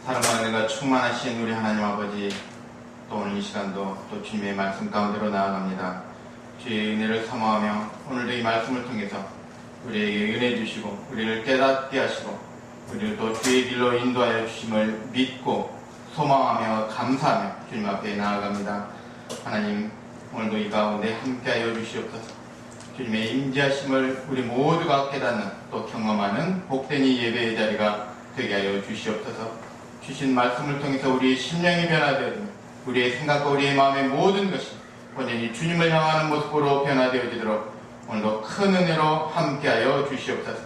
사랑하는 은혜가 충만하신 우리 하나님 아버지, 또 오늘 이 시간도 또 주님의 말씀 가운데로 나아갑니다. 주의 은혜를 사모하며 오늘도 이 말씀을 통해서 우리에게 은혜 주시고 우리를 깨닫게 하시고 우리를 또 주의 길로 인도하여 주심을 믿고 소망하며 감사하며 주님 앞에 나아갑니다. 하나님, 오늘도 이 가운데 함께하여 주시옵소서. 주님의 임재하심을 우리 모두가 깨닫는 또 경험하는 복된 이 예배의 자리가 되게 하여 주시옵소서. 주신 말씀을 통해서 우리의 심령이 변화되어지며 우리의 생각과 우리의 마음의 모든 것이 온전히 주님을 향하는 모습으로 변화되어지도록 오늘도 큰 은혜로 함께하여 주시옵소서.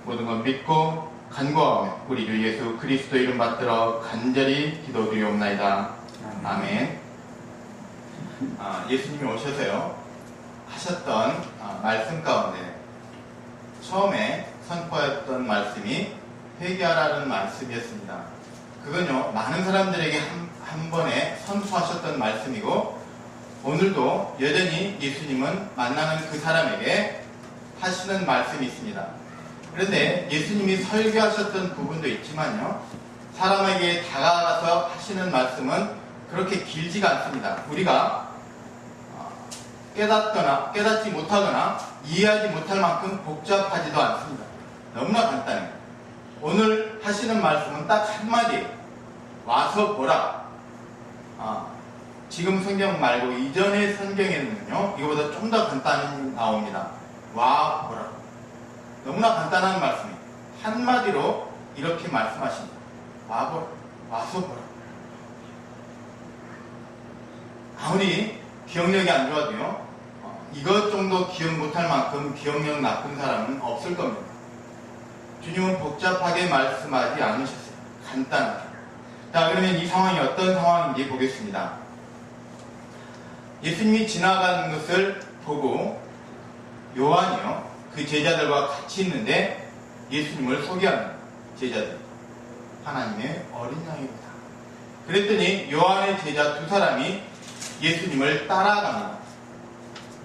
모든 것 믿고 간구하며 우리 주 예수 그리스도 이름 받들어 간절히 기도드리옵나이다. 아멘. 예수님이 오셔서요 하셨던 말씀 가운데 처음에 선포했던 말씀이 회개하라는 말씀이었습니다. 그건요 많은 사람들에게 한 번에 선포하셨던 말씀이고 오늘도 여전히 예수님은 만나는 그 사람에게 하시는 말씀이 있습니다. 그런데 예수님이 설교하셨던 부분도 있지만요 사람에게 다가가서 하시는 말씀은 그렇게 길지가 않습니다. 우리가 깨닫지 못하거나 이해하지 못할 만큼 복잡하지도 않습니다. 너무나 간단해요. 오늘 하시는 말씀은 딱 한마디예요. 와서 보라. 지금 성경 말고 이전의 성경에는요 이거보다 좀 더 간단히 나옵니다. 와 보라. 너무나 간단한 말씀이에요. 한마디로 이렇게 말씀하십니다. 와서 보라. 아무리 기억력이 안 좋아도요 이것 정도 기억 못할 만큼 기억력 나쁜 사람은 없을 겁니다. 주님은 복잡하게 말씀하지 않으셨어요. 간단하게. 자, 그러면 이 상황이 어떤 상황인지 보겠습니다. 예수님이 지나가는 것을 보고 요한이요 그 제자들과 같이 있는데 예수님을 소개합니다. 제자들, 하나님의 어린 양입니다. 그랬더니 요한의 제자 두 사람이 예수님을 따라갑니다.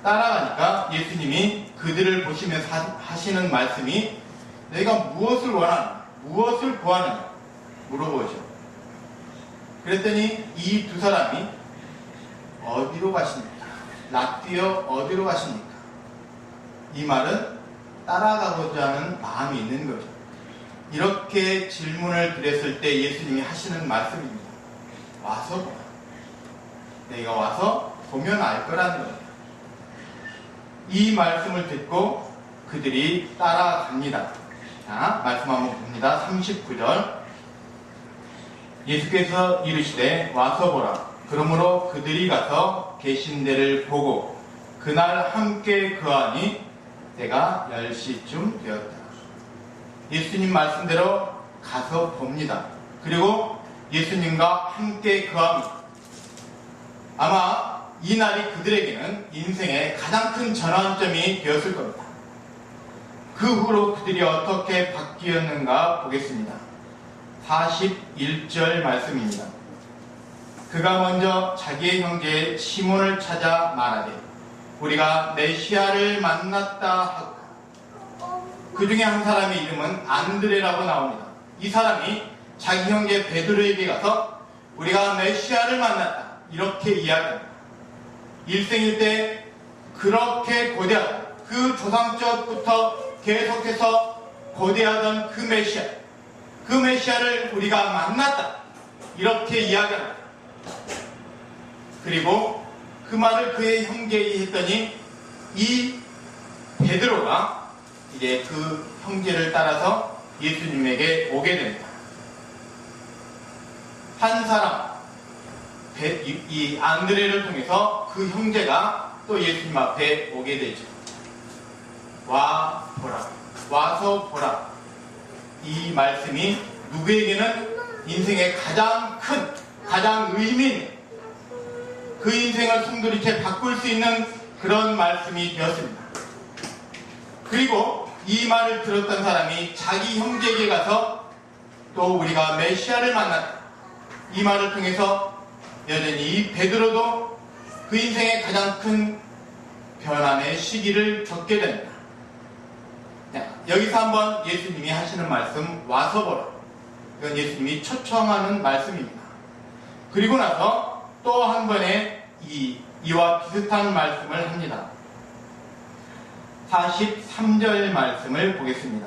따라가니까 예수님이 그들을 보시면서 하시는 말씀이 내가 무엇을 원하느냐, 무엇을 구하느냐 물어보죠. 그랬더니 이 두 사람이 어디로 가십니까? 락뛰어 어디로 가십니까? 이 말은 따라가고자 하는 마음이 있는 거죠. 이렇게 질문을 드렸을 때 예수님이 하시는 말씀입니다. 와서 보라. 내가 와서 보면 알 거라는 거예요. 이 말씀을 듣고 그들이 따라갑니다. 자, 말씀 한번 봅니다. 39절. 예수께서 이르시되 와서 보라. 그러므로 그들이 가서 계신 데를 보고 그날 함께 거하니 때가 10시쯤 되었다. 예수님 말씀대로 가서 봅니다. 그리고 예수님과 함께 거합니다. 아마 이 날이 그들에게는 인생의 가장 큰 전환점이 되었을 겁니다. 그 후로 그들이 어떻게 바뀌었는가 보겠습니다. 41절 말씀입니다. 그가 먼저 자기의 형제 시몬을 찾아 말하되 우리가 메시아를 만났다 하고 그 중에 한 사람의 이름은 안드레라고 나옵니다. 이 사람이 자기 형제 베드로에게 가서 우리가 메시아를 만났다 이렇게 이야기합니다. 일생일 그렇게 고대하던 그 조상적부터 계속해서 고대하던 그 메시아를 우리가 만났다 이렇게 이야기합니다. 그리고 그 말을 그의 형제에게 했더니 이 베드로가 이제 그 형제를 따라서 예수님에게 오게 됩니다. 한 사람 이 안드레를 통해서 그 형제가 또 예수님 앞에 오게 되죠. 와 보라, 와서 보라. 이 말씀이 누구에게는 인생의 가장 큰, 가장 의미 있는 그 인생을 송두리째 바꿀 수 있는 그런 말씀이 되었습니다. 그리고 이 말을 들었던 사람이 자기 형제에게 가서 또 우리가 메시아를 만났다. 이 말을 통해서 여전히 베드로도 그 인생의 가장 큰 변함의 시기를 겪게 됩니다. 여기서 한번 예수님이 하시는 말씀 와서 보라. 이건 예수님이 초청하는 말씀입니다. 그리고 나서 또 한 번의 이와 비슷한 말씀을 합니다. 43절 말씀을 보겠습니다.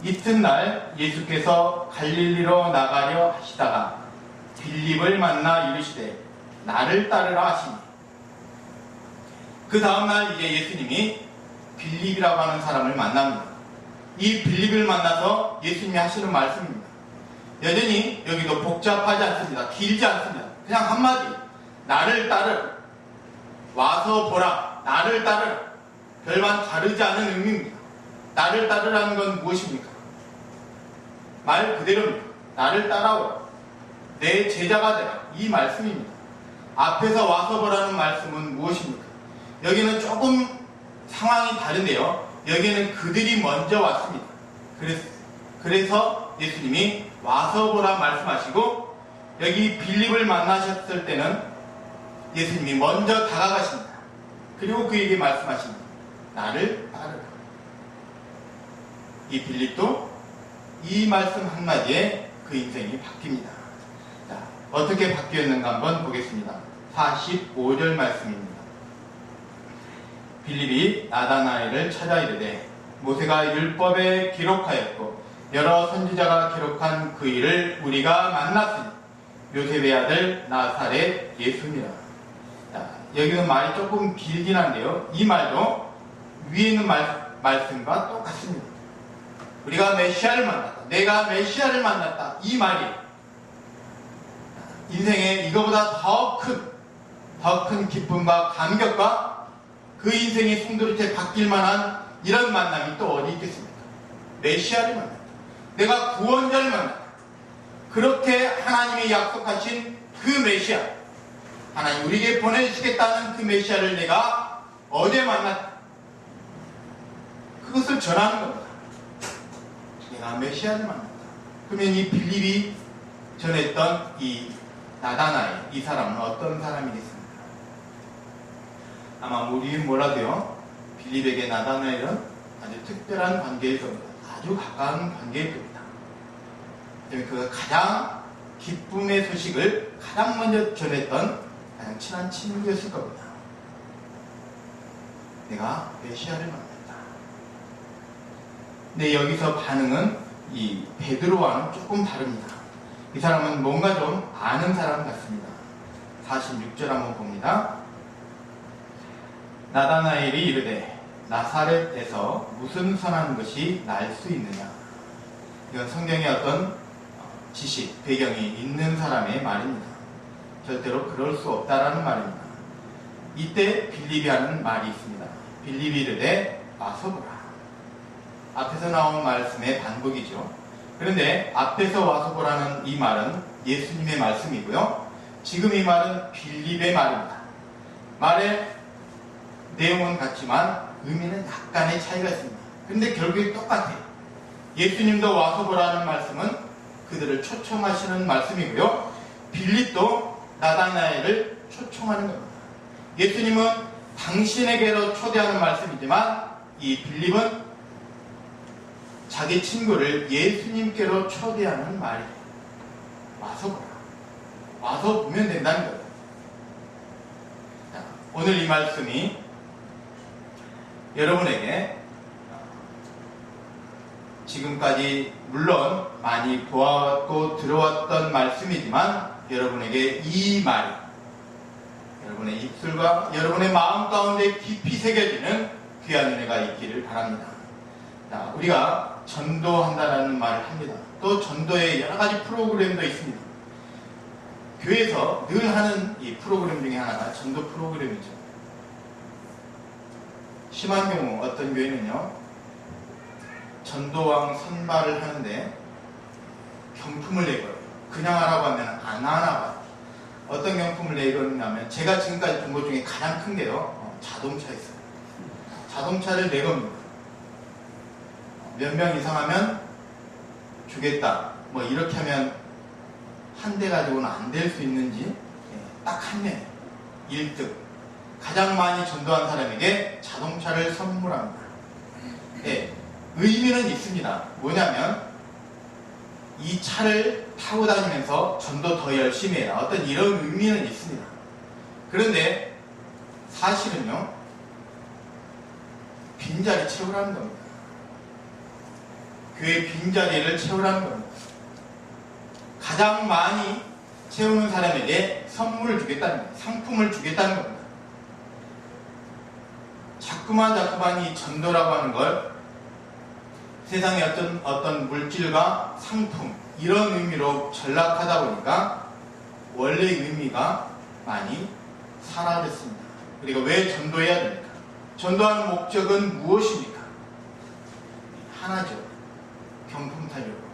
이튿날 예수께서 갈릴리로 나가려 하시다가 빌립을 만나 이르시되 나를 따르라 하시니, 그 다음날 이제 예수님이 빌립이라고 하는 사람을 만납니다. 이 빌립을 만나서 예수님이 하시는 말씀입니다. 여전히 여기도 복잡하지 않습니다. 길지 않습니다. 그냥 한마디, 나를 따르라, 와서 보라, 나를 따르라. 별반 다르지 않은 의미입니다. 나를 따르라는 건 무엇입니까? 말 그대로입니다. 나를 따라오라, 내 제자가 되라, 이 말씀입니다. 앞에서 와서 보라는 말씀은 무엇입니까? 여기는 조금 상황이 다른데요, 여기는 그들이 먼저 왔습니다. 그래서 예수님이 와서 보라 말씀하시고, 여기 빌립을 만나셨을 때는 예수님이 먼저 다가가십니다. 그리고 그에게 말씀하십니다. 나를 따르라. 이 빌립도 이 말씀 한마디에 그 인생이 바뀝니다. 자, 어떻게 바뀌었는가 한번 보겠습니다. 45절 말씀입니다. 빌립이 나다나엘을 찾아 이르되 모세가 율법에 기록하였고 여러 선지자가 기록한 그 일을 우리가 만났으니 요셉의 아들 나사렛 예수니라. 자, 여기는 말이 조금 길긴 한데요, 이 말도 위에 있는 말씀과 똑같습니다. 우리가 메시아를 만났다, 내가 메시아를 만났다, 이 말이 인생에 이거보다 더 큰 기쁨과 감격과 그 인생이 송두리째 바뀔 만한 이런 만남이 또 어디 있겠습니까? 메시아를 만났다, 내가 구원자를 만났다. 그렇게 하나님이 약속하신 그 메시아, 하나님 우리에게 보내주시겠다는 그 메시아를 내가 어제 만났다. 그것을 전하는 겁니다. 내가 메시아를 만났다. 그러면 이 빌립이 전했던 이 나다나엘, 이 사람은 어떤 사람이겠습니까? 아마 우리는 몰라도요, 빌립에게 나다나엘은 아주 특별한 관계일 겁니다. 아주 가까운 관계일 겁니다. 그 가장 기쁨의 소식을 가장 먼저 전했던 가장 친한 친구였을 겁니다. 내가 메시아를 만났다. 근데 여기서 반응은 이 베드로와는 조금 다릅니다. 이 사람은 뭔가 좀 아는 사람 같습니다. 46절 한번 봅니다. 나다나엘이 이르되 나사렛에서 무슨 선한 것이 날 수 있느냐. 이건 성경의 어떤 지식, 배경이 있는 사람의 말입니다. 절대로 그럴 수 없다라는 말입니다. 이때 빌립이 하는 말이 있습니다. 빌립이 이르되 와서 보라. 앞에서 나온 말씀의 반복이죠. 그런데 앞에서 와서 보라는 이 말은 예수님의 말씀이고요, 지금 이 말은 빌립의 말입니다. 말의 내용은 같지만 의미는 약간의 차이가 있습니다. 그런데 결국에 똑같아요. 예수님도 와서 보라는 말씀은 그들을 초청하시는 말씀이고요, 빌립도 나다나엘을 초청하는 겁니다. 예수님은 당신에게로 초대하는 말씀이지만 이 빌립은 자기 친구를 예수님께로 초대하는 말이에요. 와서 보라. 와서 보면 된다는 거예요. 자, 오늘 이 말씀이 여러분에게 지금까지 물론 많이 보았고 들어왔던 말씀이지만 여러분에게 이 말이 여러분의 입술과 여러분의 마음 가운데 깊이 새겨지는 귀한 은혜가 있기를 바랍니다. 자, 우리가 전도한다라는 말을 합니다. 또 전도에 여러 가지 프로그램도 있습니다. 교회에서 늘 하는 이 프로그램 중에 하나가 전도 프로그램이죠. 심한 경우 어떤 교회는요, 전도왕 선발을 하는데 경품을 내거든요. 그냥 하라고 하면 안 하나 봐요. 어떤 경품을 내거냐면 제가 지금까지 본 것 중에 가장 큰 게요, 자동차 있어요. 자동차를 내겁니다. 몇 명 이상 하면 주겠다, 뭐 이렇게 하면 한 대 가지고는 안 될 수 있는지 딱 한 명 1등 가장 많이 전도한 사람에게 자동차를 선물합니다. 네, 의미는 있습니다. 뭐냐면 이 차를 타고 다니면서 전도 더 열심히 해라. 어떤 이런 의미는 있습니다. 그런데 사실은요, 빈자리 채우라는 겁니다. 교회 빈자리를 채우라는 겁니다. 가장 많이 채우는 사람에게 선물을 주겠다는 겁니다. 상품을 주겠다는 겁니다. 자꾸만 이 전도라고 하는 걸 세상의 어떤 물질과 상품 이런 의미로 전락하다 보니까 원래의 의미가 많이 사라졌습니다. 우리가 왜 전도해야 됩니까? 전도하는 목적은 무엇입니까? 하나죠. 경품 타려고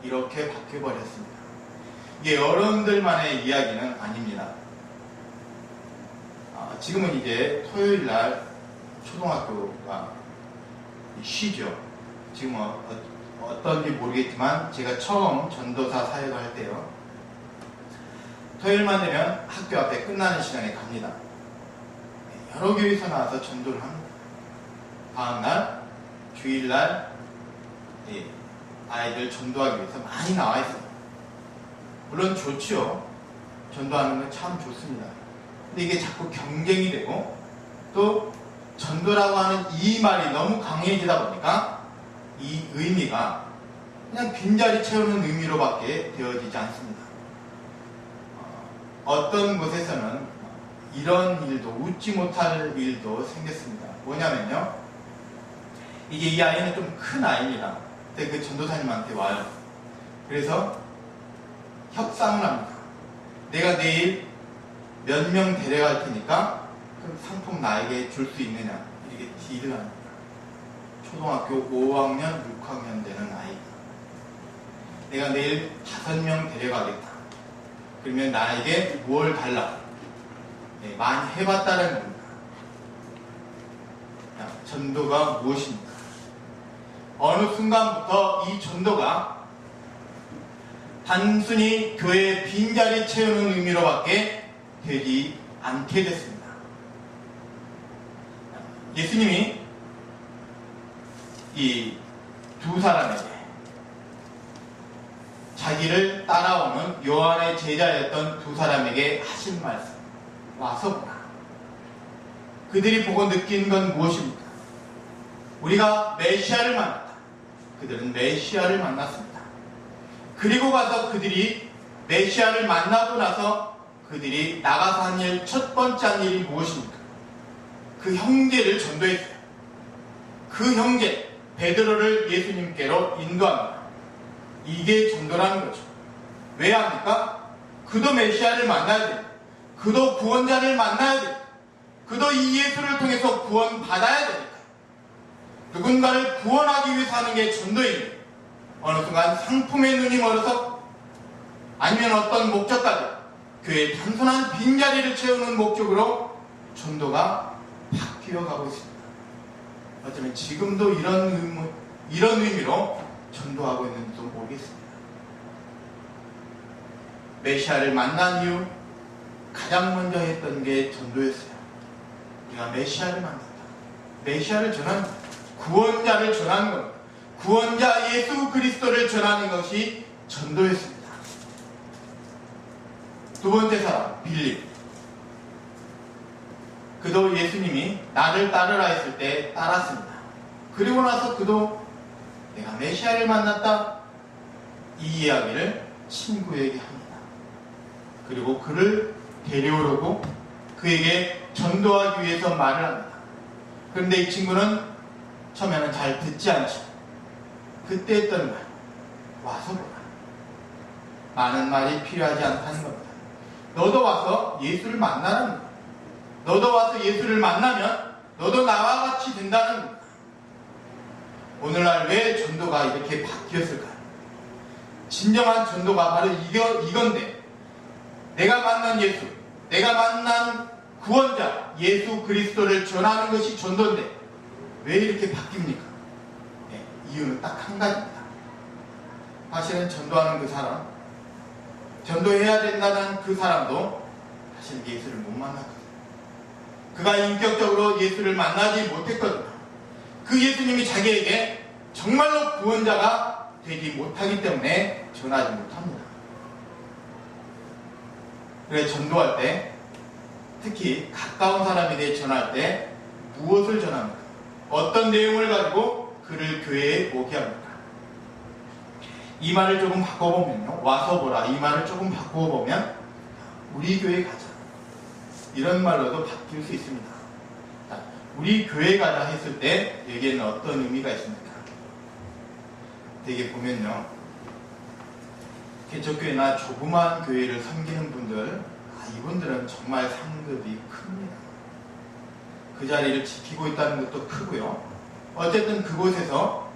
이렇게 바뀌어버렸습니다. 이게 여러분들만의 이야기는 아닙니다. 지금은 이제 토요일날 초등학교가 쉬죠. 지금 어떤지 모르겠지만 제가 처음 전도사 사역을 할 때요, 토요일만 되면 학교 앞에 끝나는 시간에 갑니다. 여러 교회에서 나와서 전도를 합니다. 다음날 주일날 아이들 전도하기 위해서 많이 나와 있어요. 물론 좋죠. 전도하는 건 참 좋습니다. 근데 이게 자꾸 경쟁이 되고 또 전도라고 하는 이 말이 너무 강해지다 보니까 이 의미가 그냥 빈자리 채우는 의미로밖에 되어지지 않습니다. 어떤 곳에서는 이런 일도, 웃지 못할 일도 생겼습니다. 뭐냐면요, 이게 이 아이는 좀 큰 아이입니다. 근데 그 전도사님한테 와요. 그래서 협상을 합니다. 내가 내일 몇 명 데려갈 테니까 그 상품 나에게 줄 수 있느냐, 이렇게 딜을 합니다. 초등학교 5학년, 6학년 되는 아이가 내가 내일 5명 데려가겠다. 그러면 나에게 뭘 달라? 많이 해봤다는 겁니다. 전도가 무엇입니까? 어느 순간부터 이 전도가 단순히 교회의 빈자리 채우는 의미로밖에 되지 않게 됐습니다. 예수님이 이 두 사람에게, 자기를 따라오는 요한의 제자였던 두 사람에게 하신 말씀, 와서 보라. 그들이 보고 느낀 건 무엇입니까? 우리가 메시아를 만났다. 그들은 메시아를 만났습니다. 그리고 가서 그들이 메시아를 만나고 나서 그들이 나가서 한 일, 첫 번째 한 일이 무엇입니까? 그 형제를 전도했어요. 그 형제 베드로를 예수님께로 인도합니다. 이게 전도라는 거죠. 왜 합니까? 그도 메시아를 만나야 돼요. 그도 구원자를 만나야 돼요. 그도 이 예수를 통해서 구원 받아야 됩니다. 누군가를 구원하기 위해서 하는 게 전도입니다. 어느 순간 상품의 눈이 멀어서, 아니면 어떤 목적까지 교회의 단순한 빈자리를 채우는 목적으로 전도가 바뀌어가고 있습니다. 어쩌면 지금도 이런 의미로 전도하고 있는지도 모르겠습니다. 메시아를 만난 이후 가장 먼저 했던 게 전도였어요. 우리가 메시아를 만났다. 메시아를 전하는, 구원자를 전하는 겁니다. 구원자 예수 그리스도를 전하는 것이 전도였습니다. 두 번째 사람, 빌립. 그도 예수님이 나를 따르라 했을 때 따랐습니다. 그리고 나서 그도 내가 메시아를 만났다, 이 이야기를 친구에게 합니다. 그리고 그를 데려오려고 그에게 전도하기 위해서 말을 합니다. 그런데 이 친구는 처음에는 잘 듣지 않죠. 그때 했던 말, 와서 보라. 많은 말이 필요하지 않다는 겁니다. 너도 와서 예수를 만나라는 겁니다. 너도 와서 예수를 만나면 너도 나와 같이 된다는 겁니다. 오늘날 왜 전도가 이렇게 바뀌었을까요? 진정한 전도가 바로 이건데, 내가 만난 예수, 내가 만난 구원자 예수 그리스도를 전하는 것이 전도인데 왜 이렇게 바뀝니까? 이유는 딱 한 가지입니다. 사실은 전도하는 그 사람, 전도해야 된다는 그 사람도 사실 예수를 못 만났거든요. 그가 인격적으로 예수를 만나지 못했거든요. 그 예수님이 자기에게 정말로 구원자가 되지 못하기 때문에 전하지 못합니다. 그래서 전도할 때, 특히 가까운 사람에게 전할 때 무엇을 전합니까? 어떤 내용을 가지고 그를 교회에 오게 합니까? 이 말을 조금 바꿔보면요, 와서 보라, 이 말을 조금 바꿔보면 우리 교회 가자, 이런 말로도 바뀔 수 있습니다. 자, 우리 교회 가자 했을 때 여기에는 어떤 의미가 있습니까? 되게 보면요, 개척교회나 조그마한 교회를 섬기는 분들, 이분들은 정말 상급이 큽니다. 그 자리를 지키고 있다는 것도 크고요. 어쨌든 그곳에서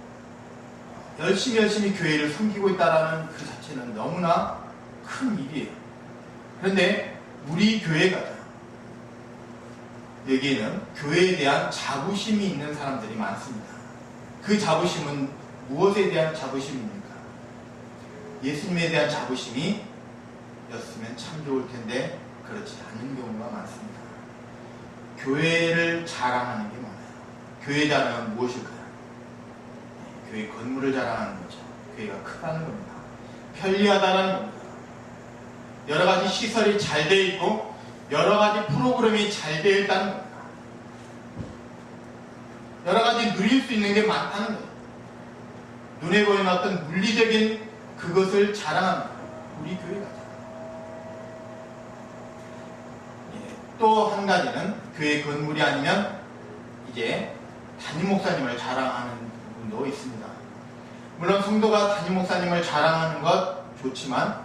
열심히 교회를 섬기고 있다는 그 자체는 너무나 큰 일이에요. 그런데 우리 교회 가자, 여기에는 교회에 대한 자부심이 있는 사람들이 많습니다. 그 자부심은 무엇에 대한 자부심입니까? 예수님에 대한 자부심이 였으면 참 좋을 텐데 그렇지 않은 경우가 많습니다. 교회를 자랑하는 게 많아요. 교회 자랑은 무엇일까요? 교회 건물을 자랑하는 거죠. 교회가 크다는 겁니다. 편리하다는 겁니다. 여러 가지 시설이 잘 되어 있고 여러 가지 프로그램이 잘 되어 있다는 겁니다. 여러 가지 누릴 수 있는 게 많다는 거예요. 눈에 보이는 어떤 물리적인 그것을 자랑합니다. 우리 교회 가자. 또 한 가지는 교회 건물이 아니면 이제 담임 목사님을 자랑하는 분도 있습니다. 물론 성도가 담임 목사님을 자랑하는 것 좋지만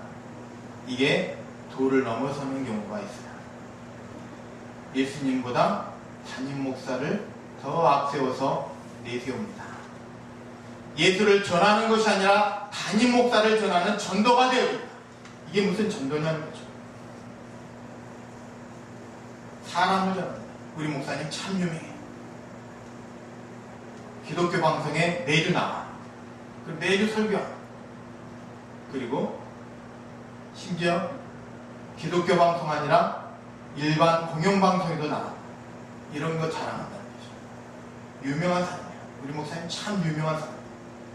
이게 도를 넘어서는 경우가 있어요. 예수님보다 담임 목사를 더 앞세워서 내세웁니다. 예수를 전하는 것이 아니라 담임 목사를 전하는 전도가 되어집니다. 이게 무슨 전도냐는 거죠. 사람을 전합니다. 우리 목사님 참 유명해. 기독교 방송에 매주 나와. 그리고 매주 설교하고. 그리고 심지어 기독교 방송 아니라 일반 공영방송에도 나와. 이런 거 자랑한다는 거죠. 유명한 사람이에요. 우리 목사님 참 유명한 사람.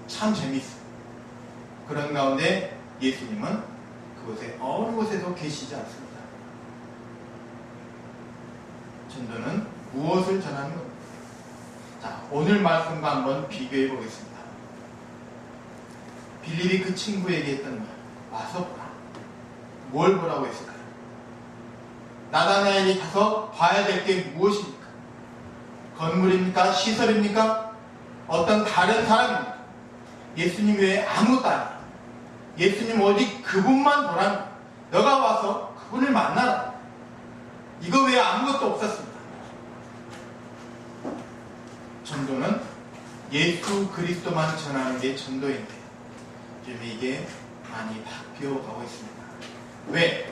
참 재밌어. 그런 가운데 예수님은 그곳에 어느 곳에도 계시지 않습니다. 전도는 무엇을 전하는 겁니다. 자, 오늘 말씀과 한번 비교해 보겠습니다. 빌립이 그 친구에게 했던 말, 와서 보라. 뭘 보라고 했을까요? 나다나엘이 가서 봐야 될 게 무엇입니까? 건물입니까? 시설입니까? 어떤 다른 사람입니까? 예수님 외에 아무것도 아니에요. 예수님 오직 그분만 보라는 거예요. 너가 와서 그분을 만나라. 이거 외에 아무것도 없었습니다. 전도는 예수 그리스도만 전하는 게 전도인데 요즘 이게 많이 바뀌어가고 있습니다. 왜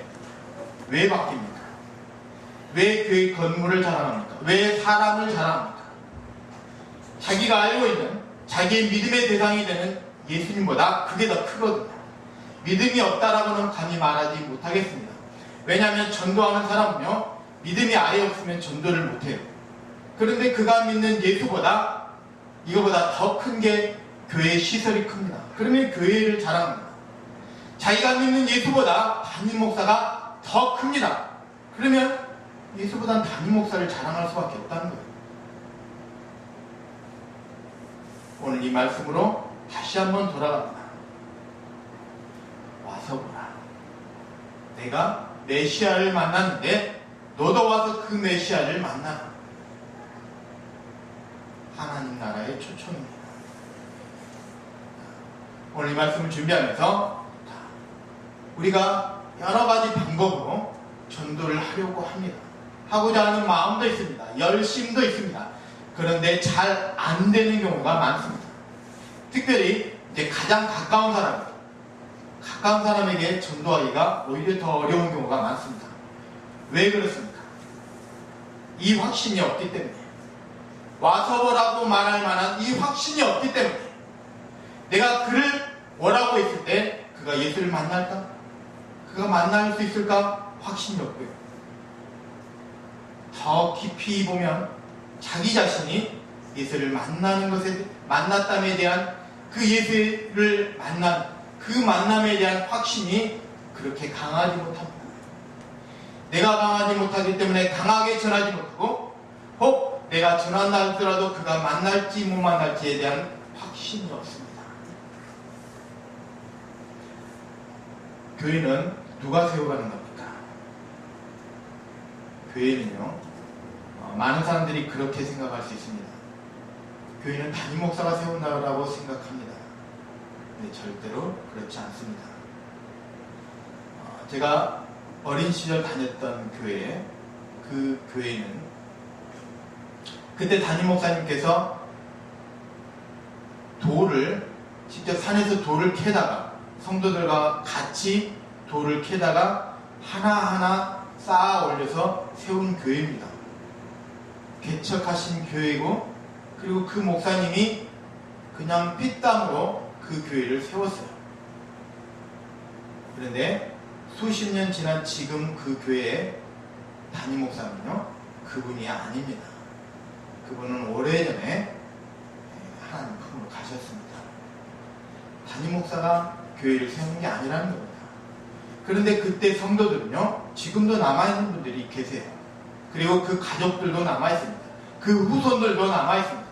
바뀝니까? 왜 그 건물을 자랑합니까? 왜 사람을 자랑합니까? 자기가 알고 있는 자기의 믿음의 대상이 되는 예수님보다 그게 더 크거든요. 믿음이 없다라고는 감히 말하지 못하겠습니다. 왜냐하면 전도하는 사람은요, 믿음이 아예 없으면 전도를 못해요. 그런데 그가 믿는 예수보다 이거보다 더 큰 게 교회의 시설이 큽니다. 그러면 교회를 자랑합니다. 자기가 믿는 예수보다 담임 목사가 더 큽니다. 그러면 예수보다는 담임 목사를 자랑할 수밖에 없다는 거예요. 오늘 이 말씀으로 다시 한번 돌아갑니다. 와서 보라. 내가 메시아를 만났는데 너도 와서 그 메시아를 만나라. 하나님 나라의 초청입니다. 오늘 이 말씀을 준비하면서 우리가 여러 가지 방법으로 전도를 하려고 합니다. 하고자 하는 마음도 있습니다. 열심도 있습니다. 그런데 잘 안 되는 경우가 많습니다. 특별히 이제 가장 가까운 사람에게 전도하기가 오히려 더 어려운 경우가 많습니다. 왜 그렇습니까? 이 확신이 없기 때문에, 와서 보라고 말할 만한 이 확신이 없기 때문에, 내가 그를 오라고 했을 때 그가 예수를 만날까? 그가 만날 수 있을까? 확신이 없고요. 더 깊이 보면 자기 자신이 예수를 만났다음에 대한 그 예수를 만난 그 만남에 대한 확신이 그렇게 강하지 못합니다. 내가 강하지 못하기 때문에 강하게 전하지 못하고, 혹 내가 전한다 하더라도 그가 만날지 못 만날지에 대한 확신이 없습니다. 교회는 누가 세워가는 겁니까? 교회는요, 많은 사람들이 그렇게 생각할 수 있습니다. 교회는 담임 목사가 세운다고 생각합니다. 근데 절대로 그렇지 않습니다. 제가 어린 시절 다녔던 교회, 그 교회는 그때 담임 목사님께서 직접 산에서 돌을 캐다가 성도들과 같이 돌을 캐다가 하나하나 쌓아 올려서 세운 교회입니다. 개척하신 교회고, 그리고 그 목사님이 그냥 피땀으로 그 교회를 세웠어요. 그런데 수십 년 지난 지금 그 교회의 담임 목사는요, 그분이 아닙니다. 그분은 오래전에 하나님 품으로 가셨습니다. 담임 목사가 교회를 세우는 게 아니라는 겁니다. 그런데 그때 성도들은요, 지금도 남아있는 분들이 계세요. 그리고 그 가족들도 남아있습니다. 그 후손들도 남아있습니다.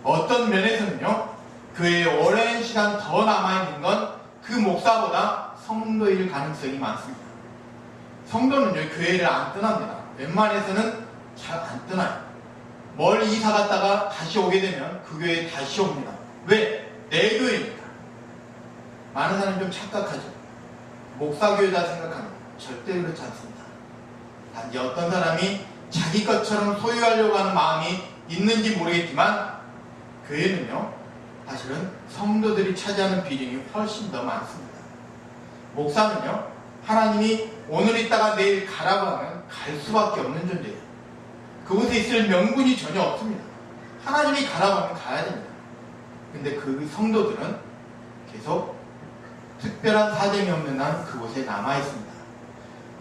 어떤 면에서는요, 교회에 오랜 시간 더 남아있는 건 그 목사보다 성도일 가능성이 많습니다. 성도는요, 교회를 안 떠납니다. 웬만해서는 잘 안 떠나요. 멀리 이사 갔다가 다시 오게 되면 그 교회에 다시 옵니다. 왜? 내 교회니까. 많은 사람이 좀 착각하죠. 목사교회다 생각합니다. 절대 그렇지 않습니다. 단지 어떤 사람이 자기 것처럼 소유하려고 하는 마음이 있는지 모르겠지만, 교회는요, 사실은 성도들이 차지하는 비중이 훨씬 더 많습니다. 목사는요, 하나님이 오늘 있다가 내일 가라고 하면 갈 수밖에 없는 존재예요. 그곳에 있을 명분이 전혀 없습니다. 하나님이 가라고 하면 가야 됩니다. 근데 그 성도들은 계속 특별한 사정이 없는 한 그곳에 남아있습니다.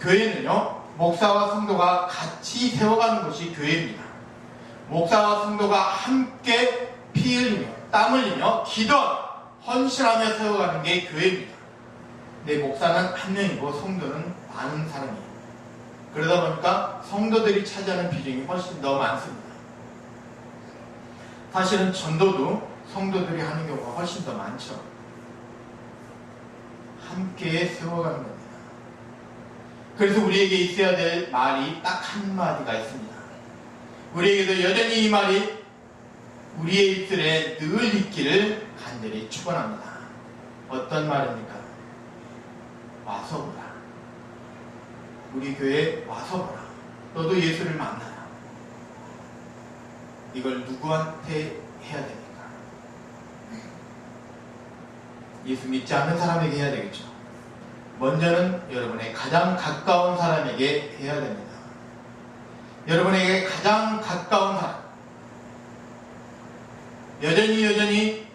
교회는요, 목사와 성도가 같이 세워가는 곳이 교회입니다. 목사와 성도가 함께 피 흘리며 땀 흘리며 기도하며 헌신하며 세워가는 게 교회입니다. 근데 목사는 한 명이고 성도는 많은 사람이에요. 그러다 보니까 성도들이 차지하는 비중이 훨씬 더 많습니다. 사실은 전도도 성도들이 하는 경우가 훨씬 더 많죠. 함께 세워가는 겁니다. 그래서 우리에게 있어야 될 말이 딱 한마디가 있습니다. 우리에게도 여전히 이 말이 우리의 입술에 늘 있기를 간절히 축원합니다. 어떤 말입니까? 와서 보라. 우리 교회에 와서 보라. 너도 예수를 만나라. 이걸 누구한테 해야 됩니까? 예수 믿지 않는 사람에게 해야 되겠죠. 먼저는 여러분의 가장 가까운 사람에게 해야 됩니다. 여러분에게 가장 가까운 사람, 여전히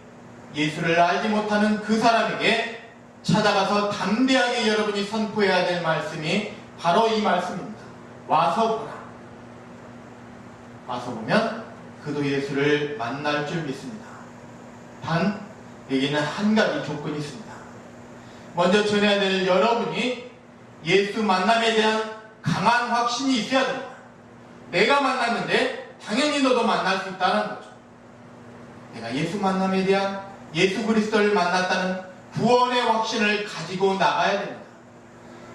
예수를 알지 못하는 그 사람에게 찾아가서 담대하게 여러분이 선포해야 될 말씀이 바로 이 말씀입니다. 와서 보라. 와서 보면 그도 예수를 만날 줄 믿습니다. 단 여기는 한 가지 조건이 있습니다. 먼저 전해야 될 여러분이 예수 만남에 대한 강한 확신이 있어야 됩니다. 내가 만났는데 당연히 너도 만날 수 있다는 거죠. 내가 예수 만남에 대한, 예수 그리스도를 만났다는 구원의 확신을 가지고 나가야 됩니다.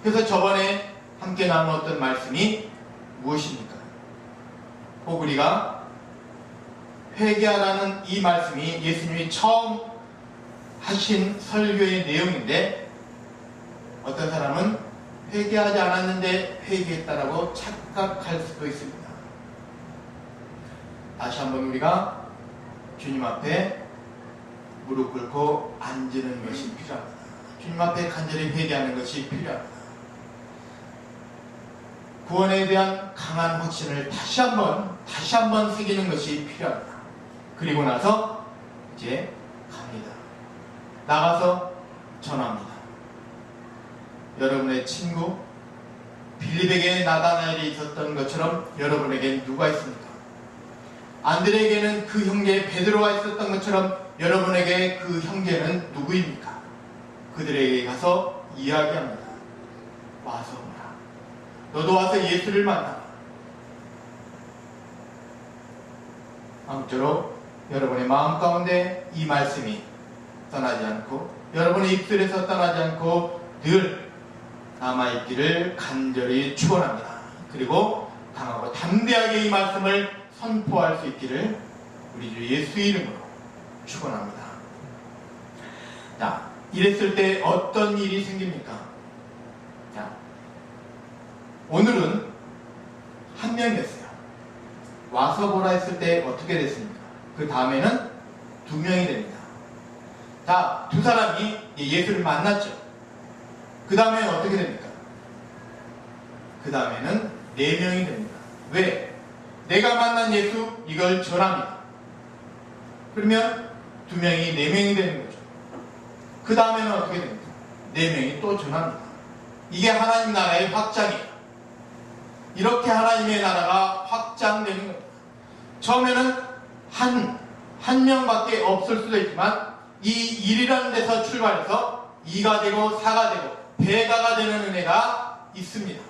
그래서 저번에 함께 나누었던 말씀이 무엇입니까? 혹 우리가 회개하라는 이 말씀이 예수님이 처음 하신 설교의 내용인데, 어떤 사람은 회개하지 않았는데 회개했다라고 착각할 수도 있습니다. 다시 한번 우리가 주님 앞에 무릎 꿇고 앉는 것이 필요합니다. 주님 앞에 간절히 회개하는 것이 필요합니다. 구원에 대한 강한 확신을 다시 한번 새기는 것이 필요합니다. 그리고 나서 이제 갑니다. 나가서 전합니다. 여러분의 친구 빌립에게 나다나엘이 있었던 것처럼 여러분에게 누가 있습니까? 안드레에게는 그 형제 베드로가 있었던 것처럼 여러분에게 그 형제는 누구입니까? 그들에게 가서 이야기합니다. 와서 보라. 너도 와서 예수를 만나라. 아무쪼록 여러분의 마음 가운데 이 말씀이 떠나지 않고 여러분의 입술에서 떠나지 않고 늘 남아있기를 간절히 축원합니다. 그리고 강하고 담대하게 이 말씀을 선포할 수 있기를 우리 주 예수 이름으로 축원합니다. 자, 이랬을 때 어떤 일이 생깁니까? 자, 오늘은 한 명이었어요. 와서 보라 했을 때 어떻게 됐습니까? 그 다음에는 두 명이 됩니다. 자, 두 사람이 예수를 만났죠. 그 다음에 어떻게 됩니까? 그 다음에는 네 명이 됩니다. 왜? 내가 만난 예수 이걸 전합니다. 그러면 두 명이 네 명이 되는 거죠. 그 다음에는 어떻게 됩니까? 네 명이 또 전합니다. 이게 하나님 나라의 확장이에요. 이렇게 하나님의 나라가 확장되는 겁니다. 처음에는 한 명밖에 없을 수도 있지만 이 일이라는 데서 출발해서 2가 되고 4가 되고 배가가 되는 은혜가 있습니다.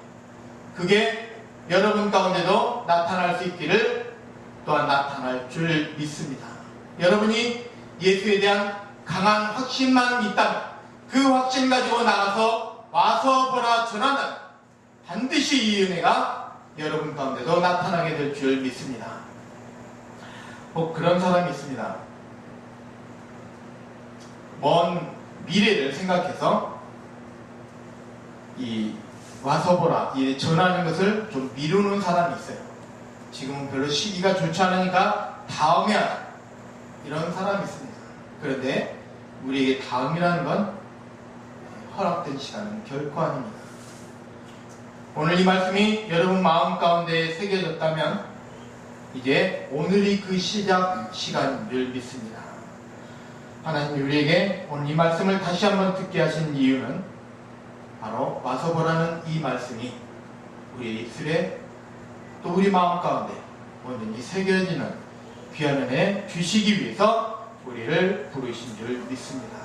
그게 여러분 가운데도 나타날 수 있기를 또한 나타날 줄 믿습니다. 여러분이 예수에 대한 강한 확신만 있다면 그 확신 가지고 나가서 와서 보라 전한다면 반드시 이 은혜가 여러분 가운데도 나타나게 될 줄 믿습니다. 그런 사람이 있습니다. 먼 미래를 생각해서 이 와서 보라 이 전하는 것을 좀 미루는 사람이 있어요. 지금은 별로 시기가 좋지 않으니까 다음에 하자 이런 사람이 있습니다. 그런데 우리에게 다음이라는 건 허락된 시간은 결코 아닙니다. 오늘 이 말씀이 여러분 마음 가운데 새겨졌다면 이제 오늘이 그 시작 시간인 줄 믿습니다. 하나님 우리에게 오늘 이 말씀을 다시 한번 듣게 하신 이유는 바로 와서 보라는 이 말씀이 우리의 입술에 또 우리 마음 가운데 온전히 새겨지는 귀한 은혜 주시기 위해서 우리를 부르신 줄 믿습니다.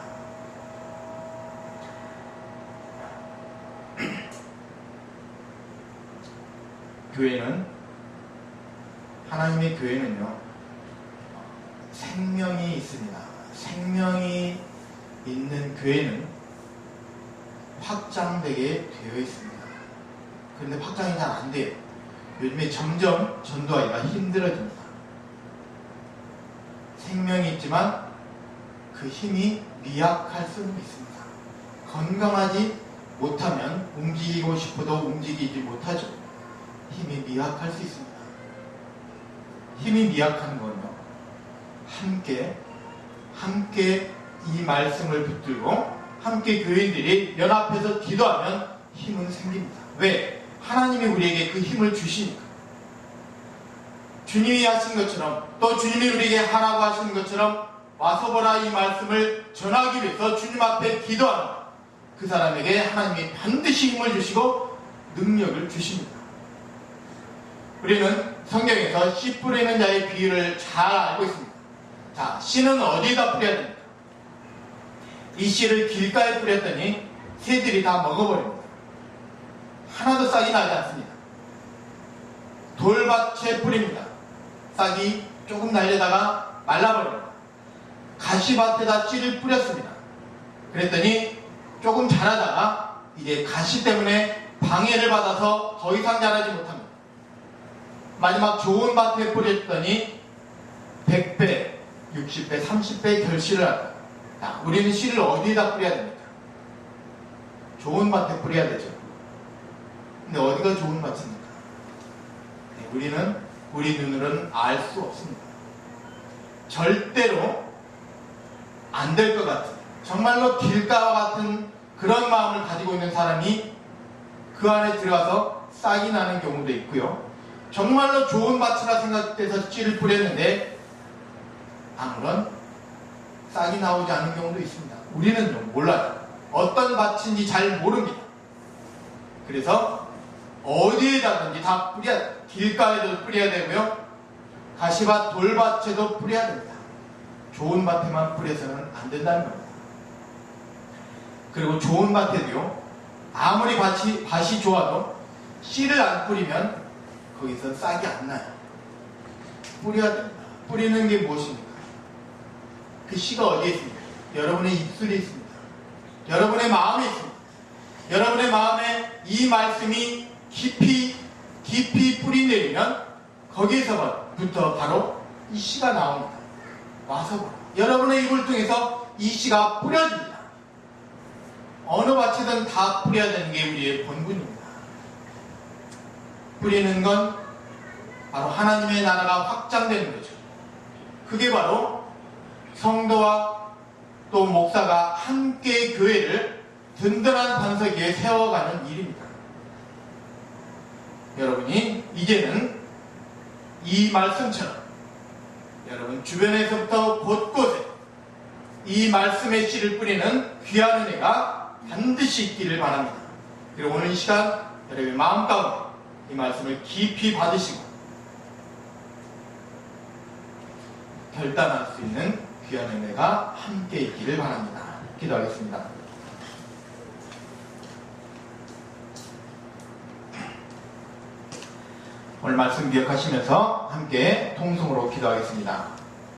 교회는 하나님의 교회는요 생명이 있습니다. 생명이 있는 교회는 확장되게 되어 있습니다. 그런데 확장이 잘 안 돼요. 요즘에 점점 전도하기가 힘들어집니다. 생명이 있지만 그 힘이 미약할 수는 있습니다. 건강하지 못하면 움직이고 싶어도 움직이지 못하죠. 힘이 미약할 수 있습니다. 힘이 미약한 건요 함께 이 말씀을 붙들고 함께 교인들이 연합해서 기도하면 힘은 생깁니다. 왜? 하나님이 우리에게 그 힘을 주시니까. 주님이 하신 것처럼 또 주님이 우리에게 하라고 하시는 것처럼 와서 보라 이 말씀을 전하기 위해서 주님 앞에 기도하는 그 사람에게 하나님이 반드시 힘을 주시고 능력을 주십니다. 우리는 성경에서 씨 뿌리는 자의 비유를 잘 알고 있습니다. 자, 씨는 어디에다 뿌려야 됩니까? 이 씨를 길가에 뿌렸더니 새들이 다 먹어버립니다. 하나도 싹이 나지 않습니다. 돌밭에 뿌립니다. 싹이 조금 날려다가 말라버립니다. 가시밭에다 씨를 뿌렸습니다. 그랬더니 조금 자라다가 이제 가시 때문에 방해를 받아서 더 이상 자라지 못합니다. 마지막 좋은 밭에 뿌렸더니 100배, 60배, 30배 결실을 합니다. 자, 우리는 씨를 어디에다 뿌려야 됩니까? 좋은 밭에 뿌려야 되죠. 근데 어디가 좋은 밭입니까? 우리는 우리 눈으로는 알 수 없습니다. 절대로 안 될 것 같은 정말로 길가와 같은 그런 마음을 가지고 있는 사람이 그 안에 들어가서 싹이 나는 경우도 있고요. 정말로 좋은 밭이라 생각돼서 씨를 뿌렸는데 아무런 싹이 나오지 않는 경우도 있습니다. 우리는 몰라요. 어떤 밭인지 잘 모릅니다. 그래서 어디에다든지 다 뿌려야 돼요. 길가에도 뿌려야 되고요. 가시밭, 돌밭에도 뿌려야 됩니다. 좋은 밭에만 뿌려서는 안 된다는 겁니다. 그리고 좋은 밭에도요, 아무리 밭이 좋아도 씨를 안 뿌리면 거기서 싹이 안 나요. 뿌려야 됩니다. 뿌리는 게 무엇입니까? 그 씨가 어디에 있습니까? 여러분의 입술에 있습니다. 여러분의 마음에 있습니다. 여러분의 마음에 이 말씀이 깊이 뿌리 내리면 거기에서부터 바로 이 씨가 나옵니다. 와서 여러분의 입을 통해서 이 씨가 뿌려집니다. 어느 밭이든 다 뿌려야 되는 게 우리의 본분입니다. 뿌리는 건 바로 하나님의 나라가 확장되는 거죠. 그게 바로 성도와 또 목사가 함께 교회를 든든한 반석 위에 세워가는 일입니다. 여러분이 이제는 이 말씀처럼 여러분 주변에서부터 곳곳에 이 말씀의 씨를 뿌리는 귀한 은혜가 반드시 있기를 바랍니다. 그리고 오늘 이 시간 여러분의 마음 가운데 이 말씀을 깊이 받으시고 결단할 수 있는 귀한 은혜가 함께 있기를 바랍니다. 기도하겠습니다. 오늘 말씀 기억하시면서 함께 통성으로 기도하겠습니다.